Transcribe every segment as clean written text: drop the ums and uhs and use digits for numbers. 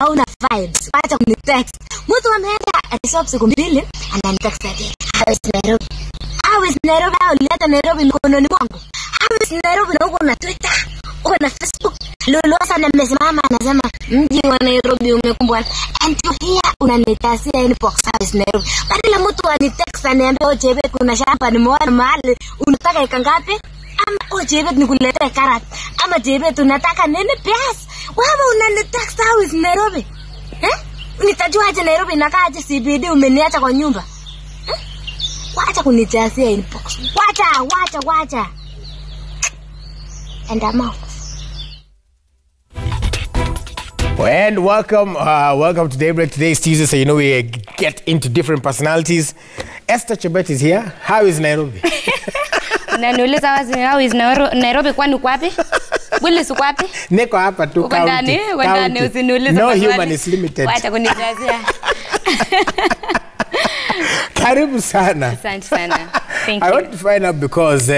hauna vibes, acha kunitext. Mtu ameenda alisoma siku mbili, ananitext ati, "How is Nairobi? How is Nairobi? Uleta Nairobi mkononi mwangu. How is Nairobi na uko na Twitter, uko na Facebook." Lolosa na mmesimama anasema, "Mji wa Nairobi umekumbwa." And you here unanitasia inbox, "How is Nairobi?" Badala mtu anitext aniambia, Chebet kuna shamba nimeona mahali, unataka eka ngapi? Ama Chebet nikuletee carrot. Ama Chebet unataka nini pias? Wewe unanitext, "How is Nairobi?" Nitajua aje Nairobi inakaa aje CBD umeniacha kwa nyumba? Wacha kunijasia inbox. Wacha. And I'm out. And welcome to Daybreak. Today is Tuesday, so you know we get into different personalities. Esther Chebet is here. How is Nairobi? Na niuliza wazi, how is Nairobi kwani uko wapi? Buli uko wapi? Niko hapa tu county. Wendani usiniulize. No human is limited. Wacha kunijazia. Karibu sana. Asante sana. Thank you. I want to find out because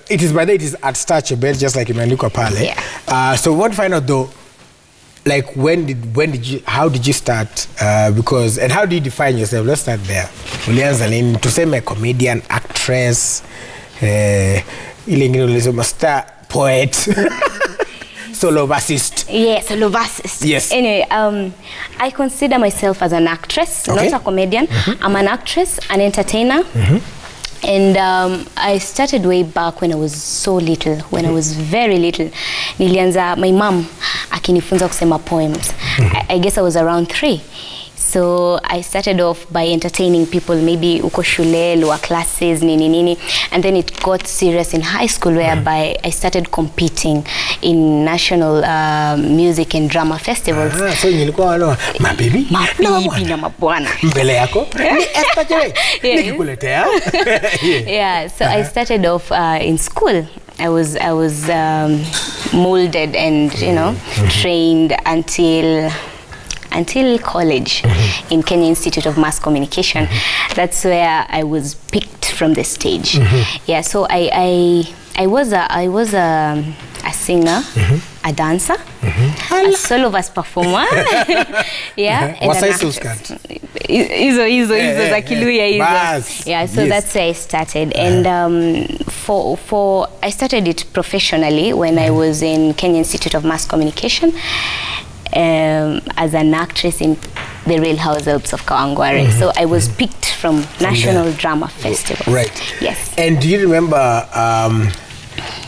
it is at Star Chebet, just like imeandikwa pale. Yeah. So we want to find out though, like how did you start? Because and how do you define yourself? Let's start there. Ulianza nini? Tuseme comedian, actress, ile ingine ulisema star, poet. Solo bassist. Yeah, solo bassist. Yes. Anyway, I consider myself as an actress, okay, not a comedian. I'm an actress, an entertainer. And I started way back when I was so little, when I was very little. Nilianza, my mom akinifunza kusema poems. I guess I was around 3. So I started off by entertaining people, maybe uko shule, lower classes, nini. And then it got serious in high school, whereby I started competing in national music and drama festivals. So nilikuwa walo, mabibi na mabwana. Mbele yako? Ni Esther Chebet. Nikikuletea. Yeah, so I started off in school. I was molded and, trained until college in Kenya Institute of Mass Communication. That's where I was picked from the stage. Yeah, so I was a singer, a dancer, a solo verse performer. Yeah, and what's I skirt? Izo za Kiluya izo. Yeah, so that's where I started. And I started it professionally when I was in Kenya Institute of Mass Communication. As an actress in the Real Housewives of Kawangware. So I was picked from National Drama Festival. Right. Yes. And do you remember,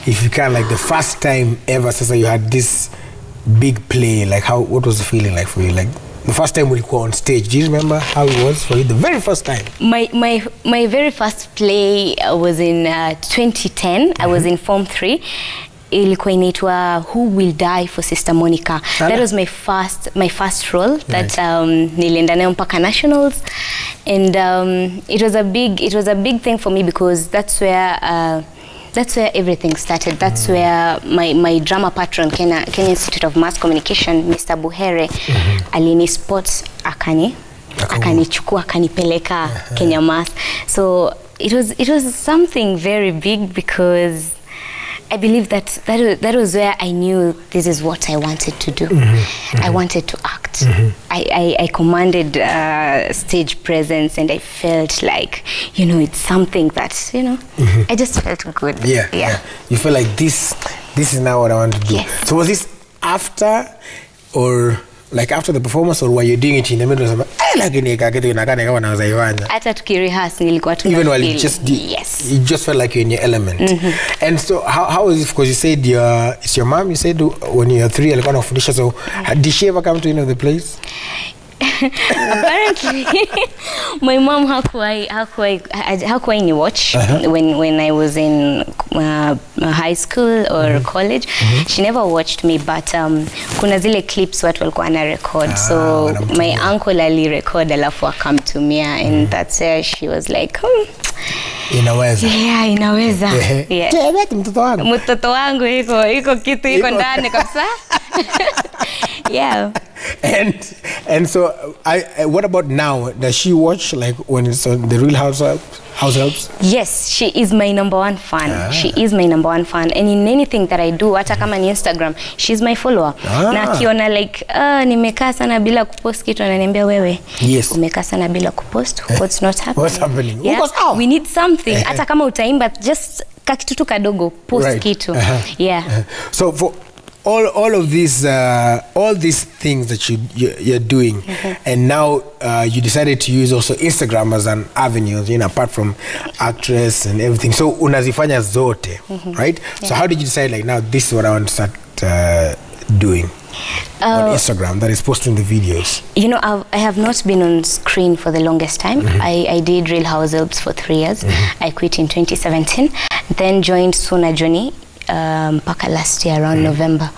if you can, like the first time ever, so you had this big play, like what was the feeling like for you? Like the first time we were on stage, do you remember how it was for you the very first time? My very first play was in 2010. I was in Form 3. Ilikuwa inaitwa Who Will Die for Sister Monica. That was my first role that nilienda nayo mpaka nationals, and it was a big thing for me because that's where everything started. That's where my drama patron, Kenya Institute of Mass Communication, Mr. Buhere, alini sports akanichukua akanipeleka Kenya Mass. So it was something very big because I believe that was where I knew this is what I wanted to do. I wanted to act. I commanded stage presence, and I felt like, it's something that, I just felt good. Yeah. You feel like this is now what I want to do. Yes. So was this after or like after the performance, or were you doing it in the middle of something? Even while you just did, yes, you just felt like you're in your element. And so how is it? Because you said it's your mom. You said when you're 3, you're going to finish. So did she ever come to any of the plays? Apparently, my mom hakuwahi ni watch when I was in high school or college. She never watched me, but kuna zile clips watu walikuwa na record. So my uncle ali record alafu akamtumia, and that's where she was like, inaweza. Yeah, inaweza. Yeah. Chebet mtoto wangu. Mtoto wangu iko kitu iko ndani kabisa. Yeah. and so what about now? Does she watch like when it's on the Real House Helps? Yes, she is my number one fan. She is my number one fan, and in anything that I do, hata kama ni Instagram, she's my follower. Na akiona like nimekaa sana bila kupost kitu, ananiambia wewe, yes, umekaa sana bila kupost, what's not happening? What's happening? Yeah, we need something. Hata kama utaimba, just kakitutu kadogo, post right. Kitu. Yeah. So for all of these all these things that you're doing, and now you decided to use also Instagram as an avenue, you know, apart from actress and everything. So unazifanya zote, right? Yeah. So how did you decide like now this is what I want to start doing on Instagram, that is posting the videos? You know, I have not been on screen for the longest time. I did Real House Helps for 3 years. I quit in 2017, then joined Sona Johnny mpaka last year around November.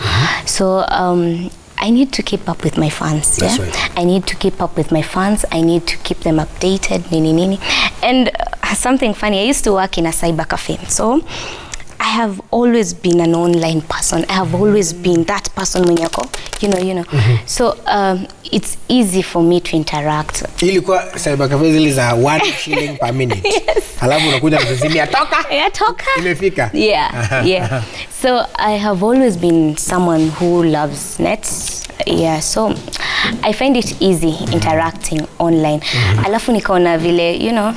So I need to keep up with my fans. Yeah? Right. I need to keep up with my fans. I need to keep them updated. Nini. And something funny, I used to work in a cyber cafe. So I have always been an online person. I have always been that person when you go, you know. So it's easy for me to interact. Ilikuwa cyber cafe zile za 1 shilling per minute. Yes. Halafu unakuja kuzimia toka. Yeah, toka. Imefika. Yeah, yeah. So I have always been someone who loves nets. Yeah, so I find it easy interacting online. Alafu nikaona vile, you know,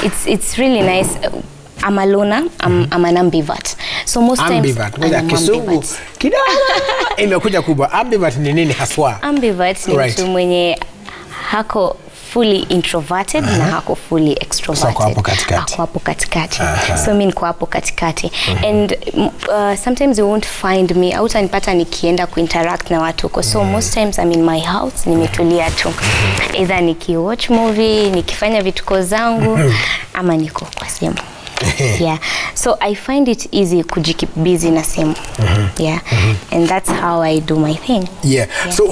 it's really nice. I'm a loner, I'm an ambivert. So most ambivert. times I'm Kisugu kidogo imekuja kubwa. Ambivert ni nini haswa? Ambivert ni mtu mwenye hako fully introverted na hako fully extroverted. So hapo katikati. So mimi niko hapo katikati. And sometimes you won't find me out anipata nikienda kuinteract na watu huko. So most times I'm in my house, nimetulia tu. Either nikiwatch movie, nikifanya vituko zangu ama niko kwa simu. Yeah, so I find it easy to keep busy na simu. Yeah, and that's how I do my thing. Yeah. So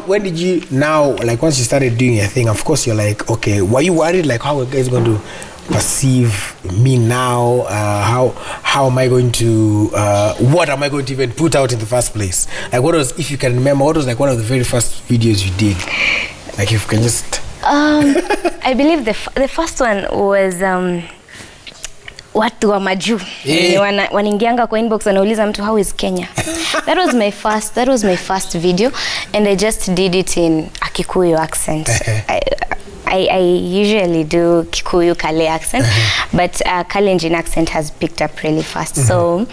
when did you now, like once you started doing your thing, of course you're like, okay, were you worried like how are guys going to perceive me now? How am I going to what am I going to even put out in the first place? Like what was, if you can remember, what was like one of the very first videos you did? Like if you can just I believe the first one was watu wa majuu wanaingianga kwa inbox wanauliza mtu how is Kenya. That was my first video, and I just did it in a Kikuyu accent. I usually do Kikuyu Kale accent, but Kalenjin accent has picked up really fast. So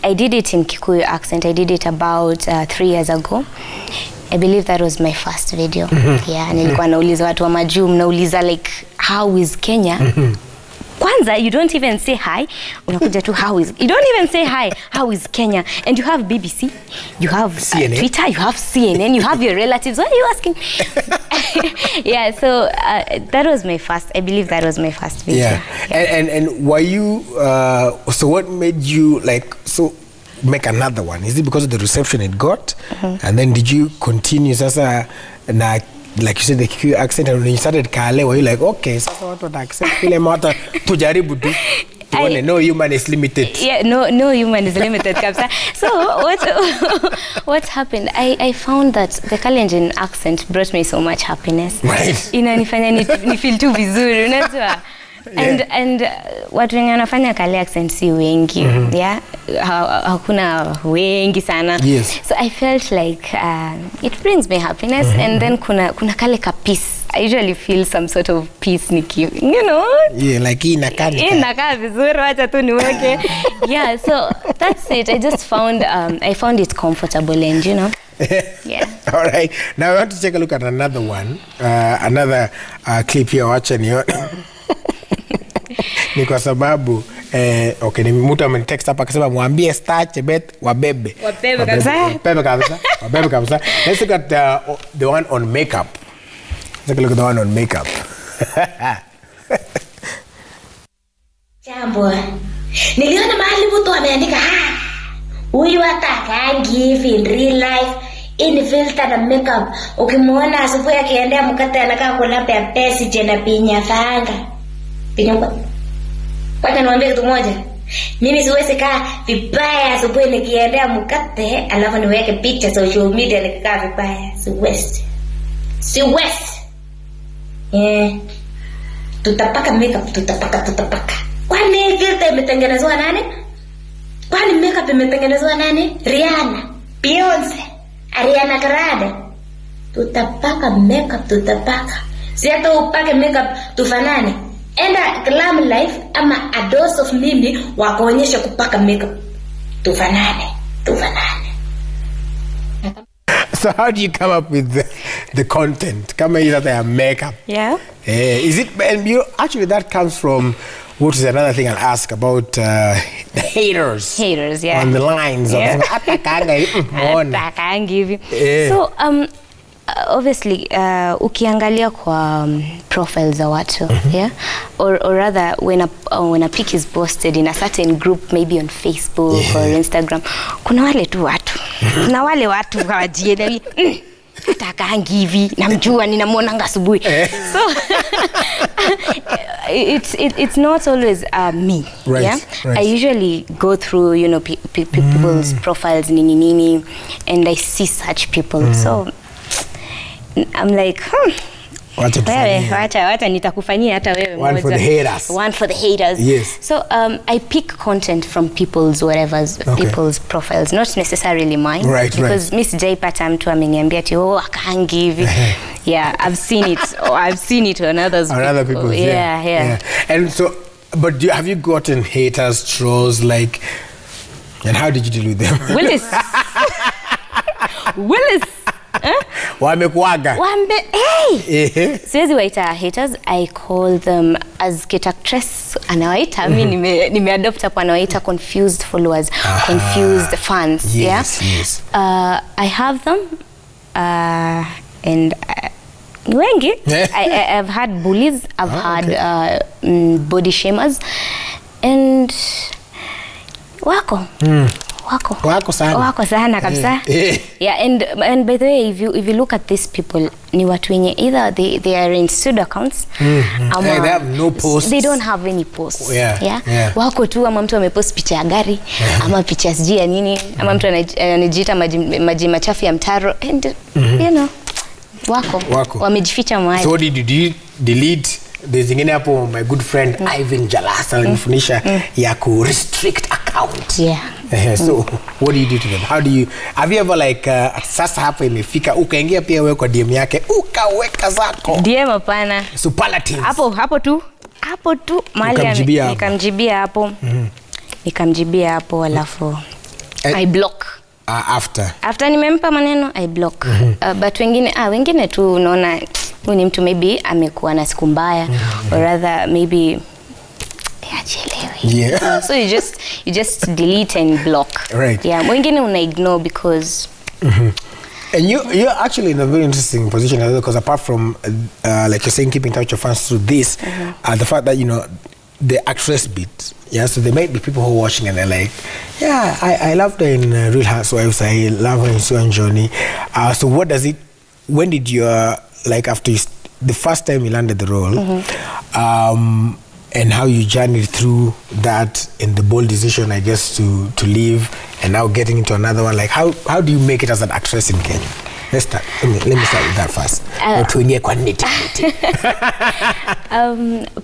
I did it in Kikuyu accent. I did it about 3 years ago. I believe that was my first video. Yeah, nilikuwa nauliza watu wa majuu, mnauliza like how is Kenya? Kwanza, you don't even say hi. Unakuja tu you don't even say hi. How is Kenya? And you have BBC, you have Twitter, you have CNN, you have your relatives. What are you asking? Yeah, so that was my first. I believe that was my first video. Yeah. And were you? So what made you like make another one? Is it because of the reception it got? And then did you continue sasa na like you said the Kikuyu accent, and when you started Kale, were you like, okay, sasa watu wata accept kile mata tujaribu tu tuone no human is limited? Yeah, no human is limited kabisa. So what happened, I found that the Kalenjin accent brought me so much happiness. Right. Inanifanya ni feel tu vizuri, unajua. And watu wenye wanafanya Kale accent si wengi. Yeah, hakuna wengi sana. Yes. So I felt like it brings me happiness, and then kuna kale ka peace. I usually feel some sort of peace you know. Yeah, like inakaa vizuri, wacha tu niweke. Yeah, so that's it. I just found I found it comfortable, and you know. Yeah. All right. Now I want to take a look at another one. Another clip here, wacha nione. Ni kwa sababu okay, ni mtu amenitext hapa akasema mwambie star Chebet wabebe kabisa. Let's look at the one on makeup. Let's take a look at the one on makeup. Jambo. Niliona mahali mtu ameandika huyu atakangi in real life in filter na makeup. Ukimuona asubuhi akiendea mkate anakaa kulapia pesi tena pinya fanga. Pinya kwa niwaambie kitu moja. Mimi siwezi kaa vibaya asubuhi nikiendea mkate alafu niweke picha social media nikikaa vibaya. Siwezi. Tutapaka makeup, tutapaka. Kwani filter imetengenezwa nani? Kwani makeup imetengenezwa nani? Rihanna, Beyonce, Ariana Grande. Tutapaka makeup, tutapaka. Si hata upake makeup tufanane. Enda Glam Life ama a dose of mimi wakuonyesha kupaka makeup. Tufanane. So how do you come up with the content? Kama is that makeup? Yeah. Is it, and actually that comes from what is another thing I'll ask about the haters. Haters, yeah. On the lines. Yeah. So obviously ukiangalia kwa profiles za watu, yeah, or rather when a pic is posted in a certain group, maybe on Facebook, yeah, or Instagram, kuna wale tu watu na wale watu hawajielewi. Atakaangi hivi namjua ninamwona asubuhi. So it's not always me, right, yeah, right. I usually go through, you know, people's profiles nini, and I see such people. So I'm like, wacha nitakufanyia hata wewe one for the haters. One for the haters. Yes. So I pick content from people's people's profiles, not necessarily mine. Right, because Miss J pata mtu ameniambia ati akaangi hivi. Yeah, I've seen it. I've seen it on others. On other people. Yeah. And so, but have you gotten haters, trolls, like, and how did you deal with them? Willis. Wamekuaga. Hey! Siwezi waita haters, I call them, as kit actress anawaita, mimi nimeadopt hapo anawaita confused followers, confused fans. Yes, yeah. Yes. I have them, and wengi. I've had bullies, I've had body shamers, and wako sana kabisa. Yeah, and by the way, if you look at these people, ni watu wenye either they are in pseudo accounts, they have no posts. They don't have any posts. Yeah. Wako tu ama mtu amepost picha ya gari, ama picha sijui ya nini, ama mtu anajiita maji machafu ya mtaro, and you know, wako wamejificha mahali. So did you delete? There's zingine hapo, my good friend Ivan Jalasa alinifundisha ya ku restrict account. Yeah. So what do you do to them? How do you, have you ever like sasa hapo imefika ukaingia pia wewe kwa DM yake ukaweka zako? DM hapana. Superlatives. Hapo tu mahali nikamjibia hapo. Nikamjibia hapo alafu I block. After nimempa maneno I block. But wengine tu unaona huyu ni mtu maybe amekuwa na siku mbaya, or rather maybe yeah. So you just delete and block. Right. Yeah, wengine una ignore because and you're actually in a very interesting position because apart from like you're saying keeping in touch with your fans through this, the fact that, you know, the actress bit, yeah, so there might be people who are watching and they're like, yeah, I loved her in Real Housewives, I love her in Sue and Johnny. So what does it, when did you like after the first time you landed the role, and how you journeyed through that and the bold decision, I guess, to leave and now getting into another one, like how do you make it as an actress in Kenya? Let's start. Let me start with that first.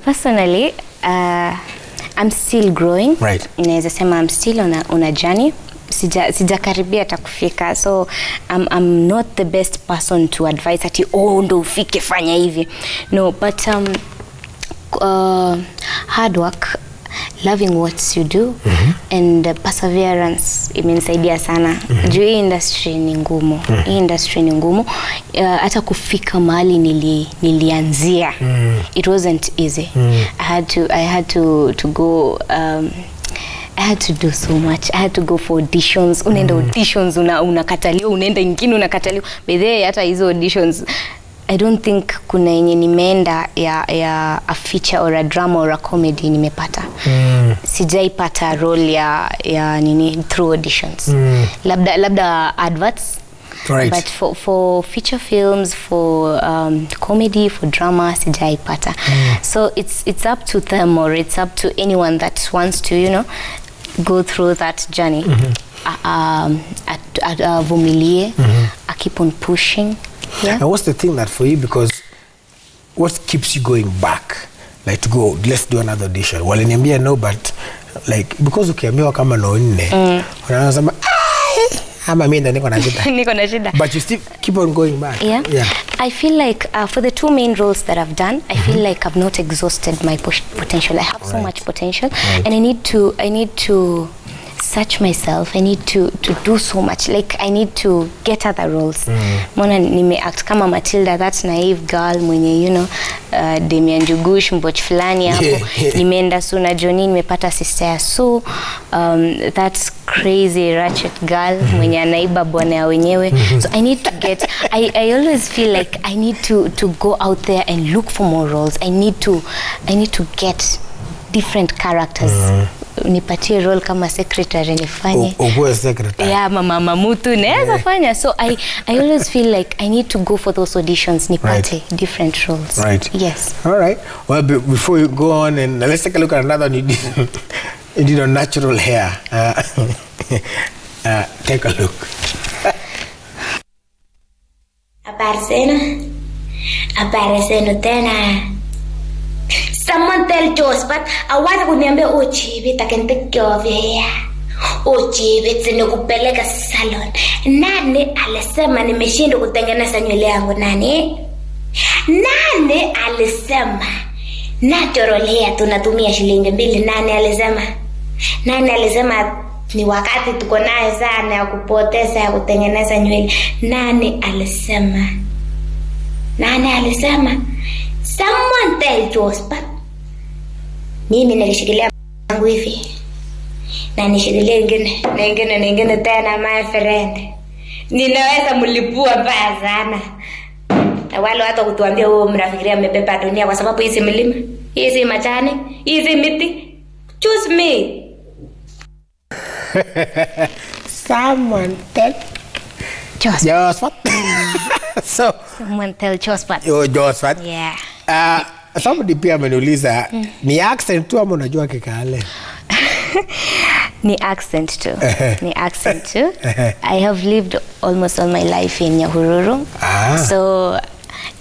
Personally, I'm still growing. Right. Naweza sema I'm still on a journey. Sijakaribia hata kufika, so I'm not the best person to advise ati ndo ufike fanya hivi. No, but hard work, loving what you do, and perseverance imenisaidia sana. Juu hii industry ni ngumu. Hii industry ni ngumu. Hata kufika mahali nilianzia. It wasn't easy. I had to go I had to do so much. I had to go for auditions. Unaenda auditions, unakataliwa, unaenda ingine unakataliwa. By the way, hata hizo auditions, I don't think kuna yenye nimeenda ya a feature or a drama or a comedy nimepata. Sijaipata role ya nini through auditions. Labda adverts, Right. But for feature films, for comedy, for drama, sijaipata. So it's up to them, or it's up to anyone that wants to, you know, go through that journey. Vumilie, I keep on pushing. Yeah. And what's the thing that for you, because what keeps you going back, like to go, let's do another audition? Waliniambia no, but like because ukiambiwa kama no nne unasema ama mimi ndo niko na shida. But you still keep on going back. Yeah. I feel like for the 2 main roles that I've done, I feel like I've not exhausted my potential. I have so much potential, and I need to search myself. I need to do so much. Like I need to get other roles. Mona nime act kama Matilda, that naive girl mwenye, you know, Damian Jugush mboch fulani hapo. Nimeenda Suna Johnny, nimepata sister ya Sue, that's crazy ratchet girl mwenye anaiba bwana ya wenyewe. So I need to get I always feel like I need to go out there and look for more roles. I need to get different characters. Nipatie role kama secretary nifanye. Uwe secretary. Yeah, mama mutu naweza fanya. So I always feel like I need to go for those auditions, nipate different roles. Right. Yes. All right. Well, before you go on, and let's take a look at another one. You did on natural hair. Take a look. Aparecendo tena. Someone tell Josephat, awata kuniambia Chebet akentekea vya. Chebet nikupeleka salon. Nani alisema nimeshindwa kutengeneza nywele yangu nani? Nani alisema natural hair tunatumia shilingi 2? Nani alisema? Nani alisema ni wakati tuko nayo sana ya kupoteza ya kutengeneza nywele? Nani alisema? Nani alisema? Someone tell Josephat. Mimi nilishikilia yangu hivi. Na nishikilie ingine tena, my friend. Ninaweza mlipua mbaya sana. Na wale watu kutuambia wewe mnafikiria mmebeba dunia kwa sababu hizi milima, hizi majani, hizi miti. Choose me. Someone tell Josephat. So Someone tell Josephat. Josephat. Yeah. Somebody pia ameniuliza ni accent tu ama unajua Kikale? Ni accent too. Ni accent too. I have lived almost all my life in Nyahururu. So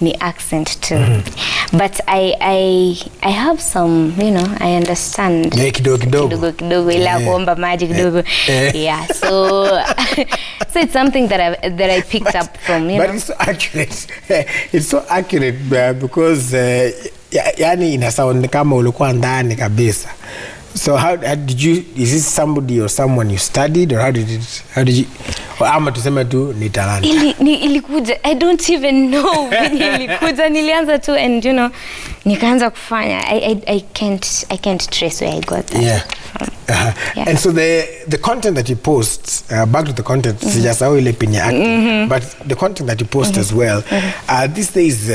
ni accent too. But I have some, you know, I understand. Kidogo ila kuomba maji kidogo. Yeah. So it's something that I picked up from, you know. But it's so accurate. It's so accurate because yani ina sound kama ulikuwa ndani kabisa. So how did you, is this somebody or someone you studied, or how did you, or ama tuseme tu ni talent? Ilikuja, I don't even know when ilikuja, nilianza tu, and you know, nikaanza kufanya. I can't trace where I got that from. Yeah. And so the content that you post, back to the content, sijasahau ile penye acting, but the content that you post as well, these days,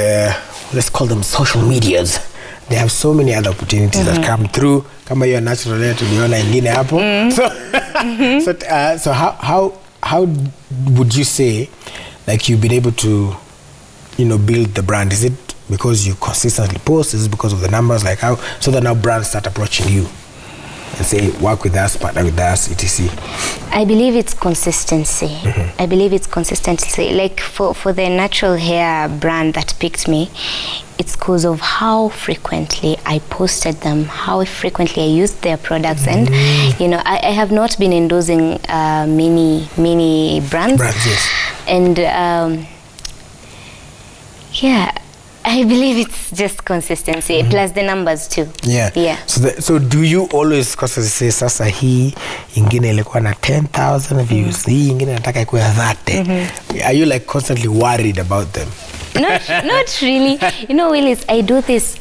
let's call them social medias. They have so many other opportunities that come through. Kama hiyo natural hair tuliona ingine hapo. So how would you say, like, you've been able to, you know, build the brand? Is it because you consistently post? Is it because of the numbers? Like how, so that now brands start approaching you and say, work with us, partner with us, etc. I believe it's consistency. I believe it's consistency. Like for the natural hair brand that picked me, it's because of how frequently I posted them, how frequently I used their products, and you know, I have not been endorsing many brands. Yes. And yeah, I believe it's just consistency plus the numbers too. Yeah. So do you always constantly say, sasa hii ingine ilikuwa na 10,000 views, hii ingine nataka ikuwe 30? Are you like constantly worried about them? Not really. You know, Willis, I do this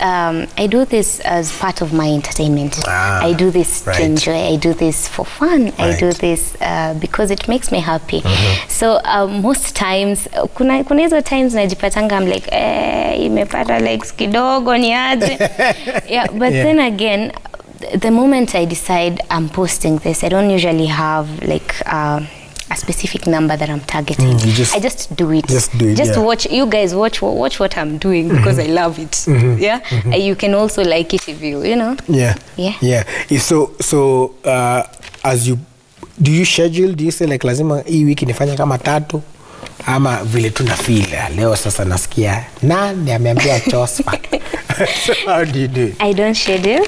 as part of my entertainment. I do this to enjoy. I do this for fun. I do this because it makes me happy. So most times, kuna hizo times najipatanga, I'm like, imepata likes kidogo ni aje. Yeah, but then again, the moment I decide I'm posting this, I don't usually have like a a specific number that I'm targeting. I just do it. Just watch. You guys watch what I'm doing because I love it. Yeah. You can also like it if you know. Yeah. So as you do you schedule? Do you say like lazima hii wiki nifanye kama 3 ama vile tu na feel leo sasa nasikia nani ameambia chosa? So how do you do it? I don't schedule.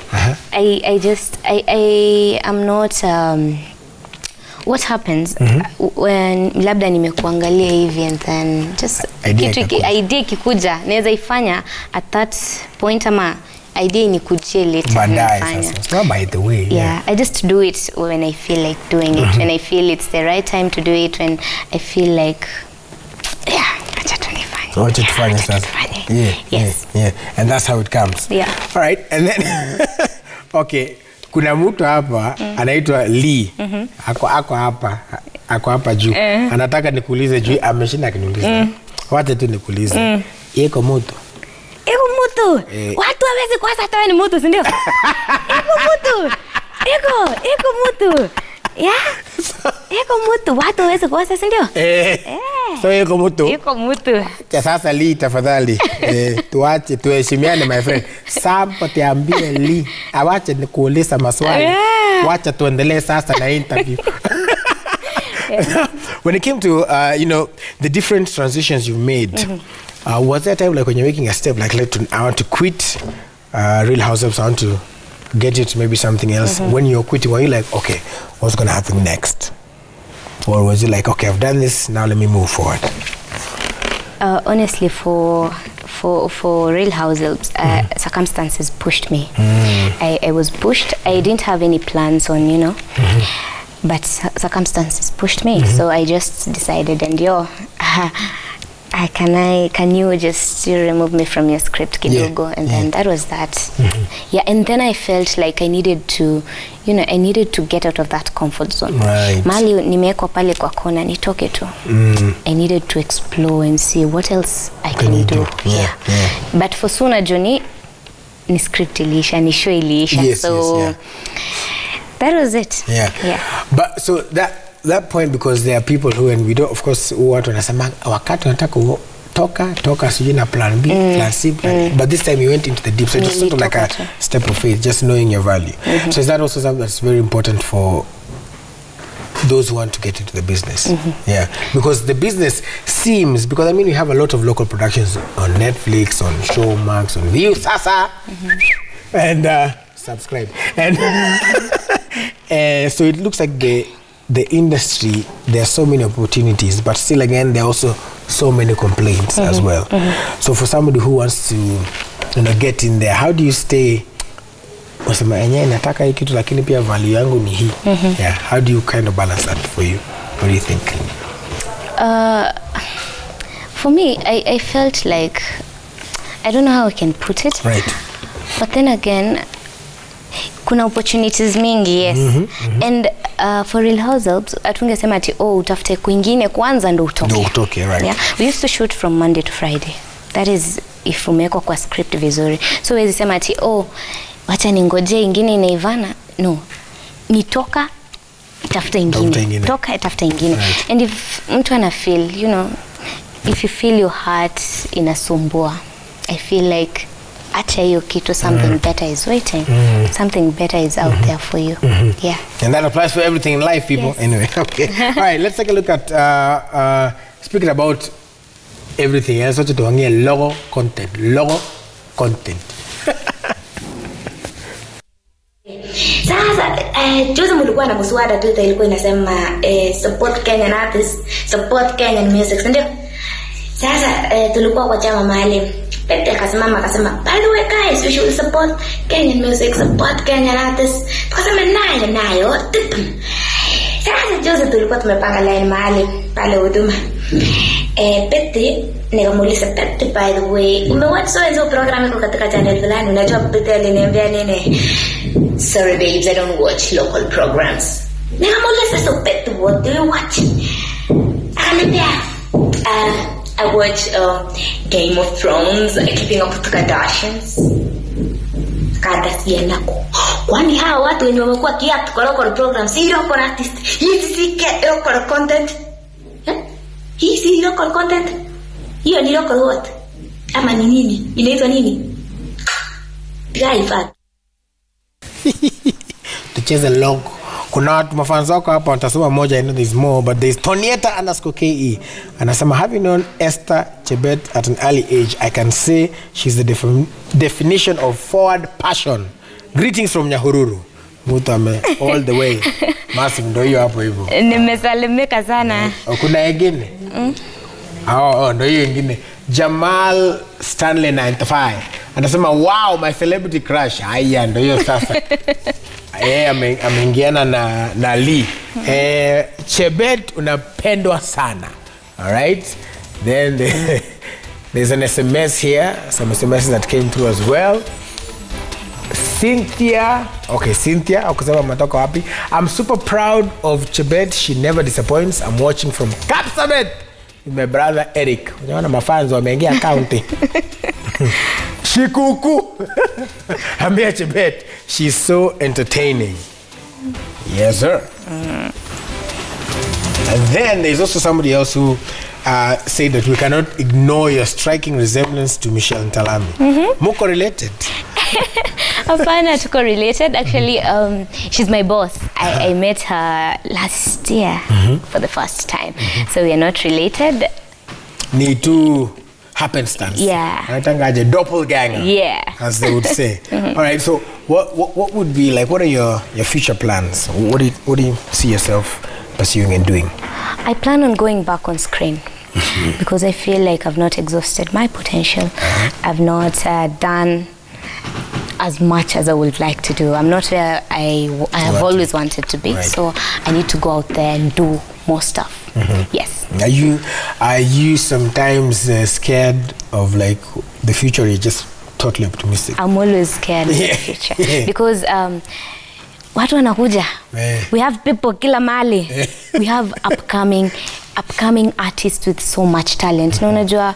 I just am not what happens when labda nimekuangalia hivi and then just idea kikuja naweza ifanya at that point ama idea ni kujie later nifanya. So by the way, yeah, I just do it when I feel like doing it, when I feel it's the right time to do it, when I feel like acha tunifanye. Yeah, and that's how it comes. Yeah. All right, and then okay, kuna mtu hapa anaitwa Lee. Ako hapa juu. Anataka nikuulize juu ameshinda kuniuliza. Wacha tu nikuulize. Iko mtu. Watu hawezi kuasa hata ni mtu, si ndio? Iko mtu. Yeah. Iko mtu, watu hawezi kuasa, si ndio? So iko mtu. Sasa Lee tafadhali. Tuache tuheshimiane my friend. Sampo tiambie Lee. Awache nikuuliza maswali. Wacha tuendelee sasa na interview. When it came to the different transitions you've made, was there a time like when you're making a step like I want to quit Real Housewives, I want to get into maybe something else? When you're quitting, were you like, okay, what's going to happen next? Or was it like, okay, I've done this, now let me move forward? Honestly, for Real Housewives, circumstances pushed me. I was pushed. I didn't have any plans on, but circumstances pushed me. So I just decided, and can you just remove me from your script, kidogo? And then that was that. Yeah, and then I felt like I needed to, I needed to get out of that comfort zone. Right. Mali nimewekwa pale kwa kona nitoke tu. I needed to explore and see what else I can do. Yeah. But for Suna Johnny, ni script ilisha, ni show ilisha. So that was it. Yeah. But so that point, because there are people who, and we don't, of course, watu wanasema wakati wanataka toka sijui na plan B, plan C, plan A. But this time you went into the deep, so it's sort of like a step of faith, just knowing your value. So is that also something that's very important for those who want to get into the business? Yeah, because the business seems, because I mean, we have a lot of local productions on Netflix, on Showmax, on View, Sasa, and subscribe. And so it looks like the industry, there are so many opportunities, but still again there are also so many complaints as well. So for somebody who wants to get in there, how do you stay, wasema enyewe nataka hii kitu lakini pia value yangu ni hii? How do you kind of balance that for you? What do you think? For me, I felt like, I don't know how I can put it, right, but then again kuna opportunities mingi, yes. And for Real Housewives atungesema ati utafute kwingine kwanza ndo utoke. Right. Yeah, we used to shoot from Monday to Friday. That is if umewekwa kwa script vizuri. So wezi sema ati wacha ningoje ingine inaivana. No, nitoka tafuta ingine, toka tafuta ingine. Right. And if mtu ana feel, if you feel your heart inasumbua, I feel like acha hiyo kitu, something better is waiting. Something better is out there for you. Yeah. And that applies for everything in life, people. Yes. Anyway, okay. All right, let's take a look at speaking about everything else. What to do? Logo content. Sasa juzi mlikuwa na mswada tu ilikuwa inasema support Kenyan artists, support Kenyan music, ndio? Sasa tulikuwa kwa chama mahali Pete akasimama akasema, by the way guys, we should support Kenyan music, support Kenyan artists. Tukasema nayo. Sasa juzi tulikuwa tumepanga line mahali pale huduma. Pete nikamuuliza Pete, by the way, umewatch hizo program iko katika channel fulani, unajua Pete aliniambia nini? Sorry babes, I don't watch local programs. Nikamuuliza, so Pete, what do you watch? Akaniambia, I watch Game of Thrones, Keeping Up with the Kardashians. Kardashian ako. Kwani hawa watu wenye wamekuwa kiact kwa local programs, si local artist. Hizi si local content. Hii si local content. Hiyo ni local what? Ama ni nini? Inaitwa nini? Drive. Tucheze logo. Kuna watu mafans wako hapa watasema moja, I know there's more, but there's Tonieta_KE. Anasema, having known Esther Chebet at an early age, I can say she's the definition of forward passion. Greetings from Nyahururu. Mutame all the way. Massive ndo hiyo hapo hivyo. Nimesalimika sana. Kuna wengine? Ndo hiyo wengine. Jamal Stanley 95. Anasema, wow, my celebrity crush. Haya ndo hiyo sasa. Ameingiana na Lee. Chebet unapendwa sana. All right? Then there's an SMS here. Some SMS that came through as well. Cynthia. Okay, Cynthia. Akusema matoka wapi? I'm super proud of Chebet. She never disappoints. I'm watching from Kapsabet with my brother Eric. Unaona mafans wameingia accounting. Shikuku. Ambia Chebet, she's so entertaining. Yes, sir. And then there's also somebody else who said that we cannot ignore your striking resemblance to Michelle Ntalami. Muko related? Apana, tuko related. Actually, she's my boss. I met her last year for the first time. So we are not related. Ni tu happenstance. Yeah. Natangaje doppelganger. Yeah. As they would say. All right. So what would be like? What are your future plans? What do you see yourself pursuing and doing? I plan on going back on screen because I feel like I've not exhausted my potential. I've not done as much as I would like to do. I'm not where I have always wanted to be. Right. So I need to go out there and do more stuff. Yes. Are you sometimes scared of like the future? Or you're just totally optimistic? I'm always scared of the future because watu wanakuja. We have people kila mali. We have upcoming artists with so much talent. Na unajua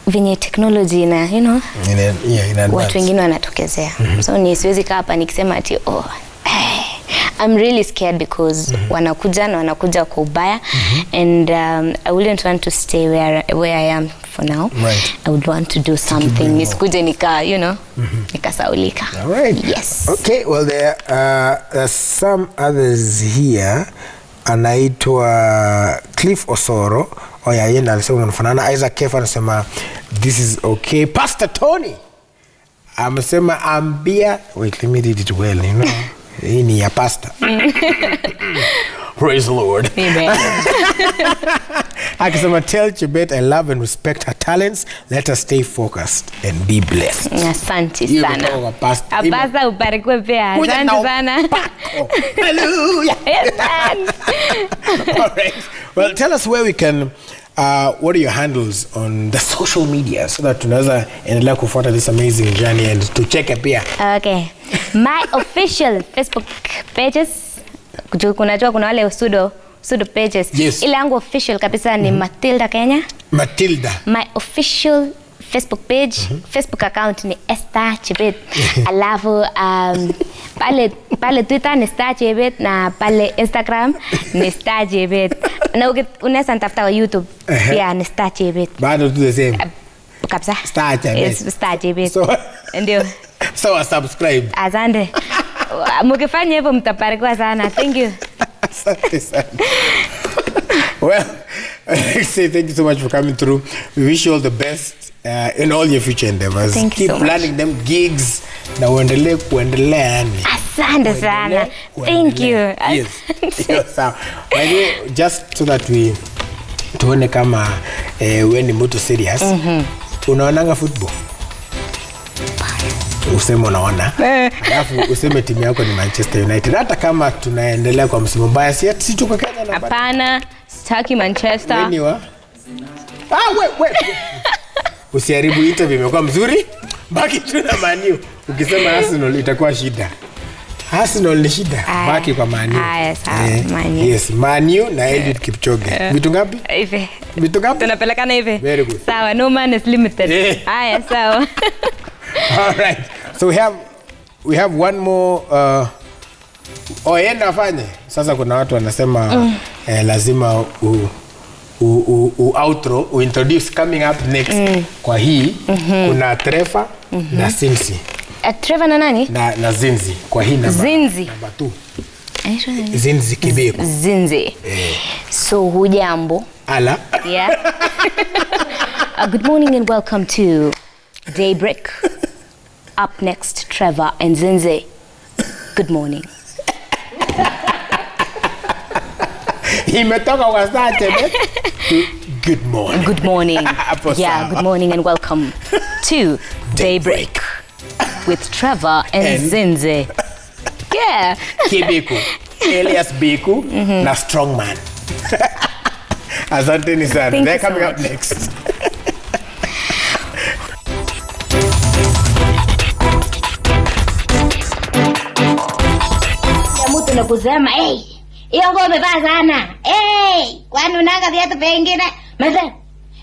venye technology na watu wengine wanatokezea. So ni siwezi kaa hapa nikisema ati I'm really scared because wanakuja na wanakuja kwa ubaya and I wouldn't want to stay where I am for now. Right. I would want to do something. Nisikuje nika, nikasaulika. All right. Yes. Okay, well there are some others here. Anaitwa Cliff Osoro. Yeye alisema unafanana. Isaac Kefa anasema this is okay. Pastor Tony amesema ambia, wait, let me read it well, hii ni ya pastor. Praise the Lord. Amen. Akisema, tell Chebet I love and respect her talents. Let her stay focused and be blessed. Asante sana. Abasa ubarikiwe pia. Asante sana. Hallelujah. Amen. All right. Well, tell us where we can what are your handles on the social media so that tunaweza endelea kufuata this amazing journey and to check pia. Okay. My official Facebook pages. Kuna wale pseudo pages. Yes. Ile yangu official kabisa ni Matilda Kenya. Matilda. My official Facebook page, Facebook account ni Esther Chebet. Alafu pale Twitter ni Star Chebet na pale Instagram ni Star Chebet. Na unaweza nitafuta kwa YouTube pia ni Star Chebet. Bado tu the same. Kabisa. Star Chebet. Yes, Star Chebet. So ndio. So subscribe. Asante. Mkifanya hivyo mtabarikiwa sana. Thank you. Asante sana. Well, I say thank you so much for coming through. We wish you all the best in all your future endeavors. Thank Keep you so planning much. them gigs na uendelee kuendelea yani. Asante sana. Thank you. Yes. So, just so that we tuone kama when moto serious. Unaonanga football? Useme unaona. Alafu useme timu yako ni Manchester United. Hata kama tunaendelea kwa msimu mbaya, si tuko Kenya na hapana, sitaki Manchester. Wewe wa? Wait. Usiharibu interview, imekuwa mzuri. Baki tu na Man U. Ukisema Arsenal itakuwa shida. Arsenal ni shida. Baki kwa Man U. Man U. Yes, Man U na Eliud Kipchoge. Vitu ngapi? Hivi. Vitu ngapi? Tunapelekana hivi. Very good. Sawa, no man is limited. Haya, sawa. All right. So we we have one more yenda afanye. Sasa kuna watu wanasema lazima outro introduce coming up next kwa hii kuna Trevor na Zinzi. Trevor na nani? Na Zinzi kwa hii namba. Zinzi. Namba 2. Zinzi Kibeko. Zinzi. So hujambo? Ala. Yeah. Good morning and welcome to Daybreak. Up next, Trevor and Zinzi. Good morning. Imetoka kwa saa Chebet. Good morning. Good morning. Yeah, good morning and welcome to Daybreak with Trevor and Zinzi. Yeah. Kibeko, alias Beku, na Strongman. Asante sana. They're coming up next. Mtu na kusema hiyo nguo umevaa sana. Kwani unanga viatu vingine? Mzee,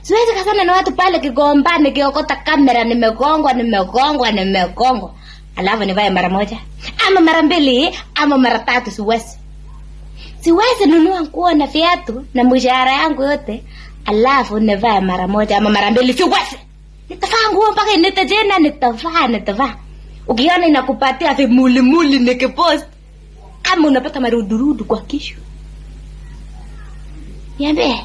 siwezi kasana na watu pale Kigomba nikiokota kamera nimegongwa. Alafu nivae mara moja ama mara mbili ama mara tatu siwezi nunua nguo na viatu na mshahara yangu yote alafu nivae mara moja ama mara mbili siwezi. Nitavaa nguo mpaka nitajena nitavaa. Ukiona inakupatia vimuli nikipost ama unapata marudurudu kwa kisho. Niambie,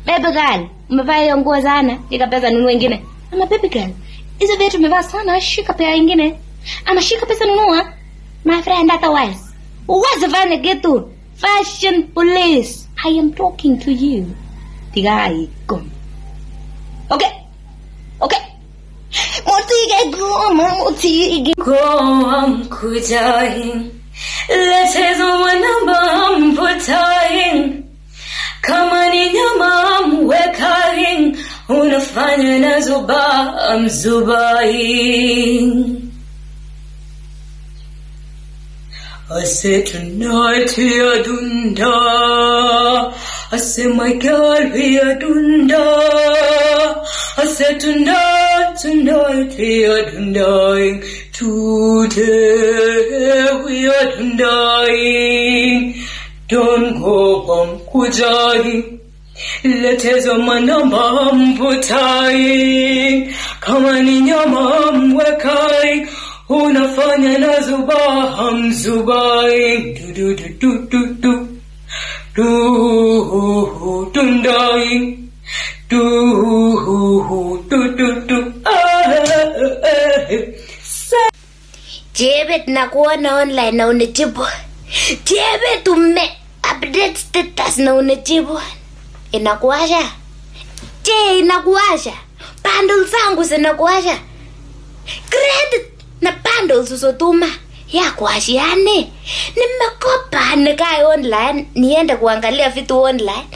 baby girl, umevaa hiyo nguo sana, shika pesa nunua nyingine. Ama baby girl, hizo viatu umevaa sana, shika pesa nyingine. Ama shika pesa nunua. My friend, otherwise uweze fanya kitu. Fashion police, I am talking to you. Tigai gom. Okay. Motige gom kujahin. Let's wanabam putahin. Kama ni nyama mwekahin. Unafanya na zubahin. I said tonight we are dunda. I said my girl we are dunda. I said tonight we are dundaing. Today we are dundaing. Don't go bam kujaing. Letezo manamba mputaing. Kama ni nyama mwekaing. Unafanya na zubaing. Dundaing. Chebet na kuona online na unajibu. Chebet update status na unajibu. Inakuasha? Inakuasha? Bundles zangu zinakuasha? Credit na bundles usotuma ya kuashiane. Nimekopa nikae online niende kuangalia vitu online.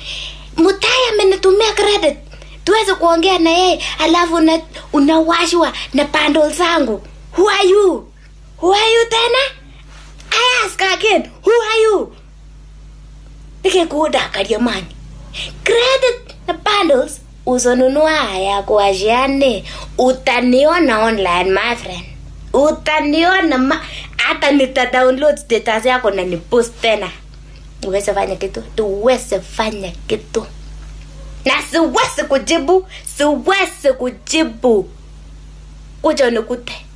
Mutai amenitumia credit tuweze kuongea na yeye alafu unawashwa na bundles zangu. Who are you tena? I ask again, who are you? Nikikuda kariamani. Credit na bundles usonunua ya kuashiane. Utaniona online my friend. Utaniona hata nita-download status yako na ni-post tena. Uweze fanya kitu. Na siwezi kujibu. Kuja nikute.